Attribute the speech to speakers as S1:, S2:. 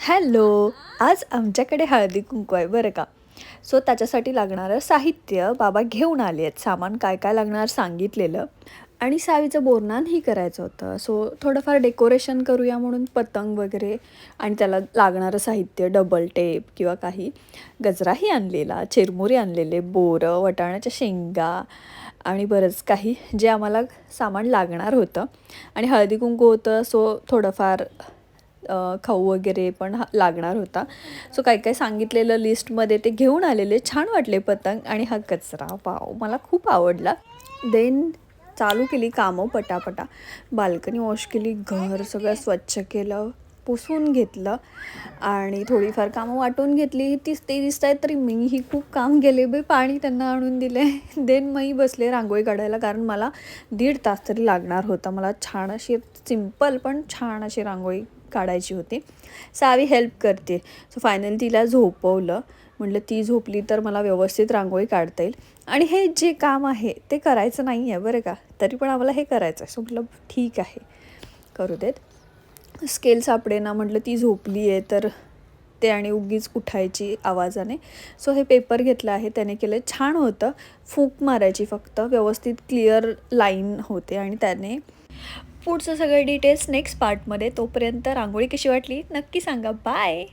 S1: Hello. आज आमच्याकडे हळदी कुंकू आहे बरं का. सो त्याच्यासाठी लागणारं साहित्य बाबा घेऊन आले आहेत. सामान काय काय लागणार सांगितलेलं आणि सावीचं बोरन्हाणही करायचं होतं. सो थोडंफार डेकोरेशन करूया म्हणून पतंग वगैरे आणि त्याला लागणारं साहित्य डबल टेप किंवा काही गजराही आणलेला, चिरमुरे आणलेले, बोरं, वाटाण्याच्या शेंगा आणि बरंच काही जे आम्हाला सामान लागणार होतं. आणि हळदी कुंकू होतं सो थोडंफार खाऊ वगैरे पण लागणार होता. सो काय काय सांगितलेलं लिस्टमध्ये ते घेऊन आलेले. छान वाटले पतंग आणि हा कचरा वाव मला खूप आवडला. देन चालू केली कामं पटापटा. बाल्कनी वॉश केली, घर सगळं स्वच्छ केलं, पुसून घेतलं आणि थोडीफार कामं वाटून घेतली. ते दिसत आहेत तरी मीही खूप काम केले बे. पाणी त्यांना आणून दिले. देन मीही बसले रांगोळी काढायला, कारण मला 1.5 तास तरी लागणार होता. मला छान अशी सिम्पल पण छान अशी रांगोळी काढायची होती. सावी हेल्प करते. सो फायनली तिला झोपवलं. म्हटलं ती झोपली तर मला व्यवस्थित रांगोळी काढता येईल. आणि हे जे काम आहे ते करायचं नाही आहे बरं का, तरी पण आम्हाला हे करायचं आहे. सो म्हटलं ठीक आहे करू देत. स्केल सापडेना, म्हटलं ती झोपली आहे तर ते आणि उगीच उठायची आवाजाने. सो हे पेपर घेतलं आहे, त्याने केलं छान होतं. फूक मारायची फक्त, व्यवस्थित क्लिअर लाईन होते आणि त्याने पुढचं सगळे डिटेल्स नेक्स्ट पार्टमध्ये. तोपर्यंत रांगोळी कशी वाटली नक्की सांगा. बाय.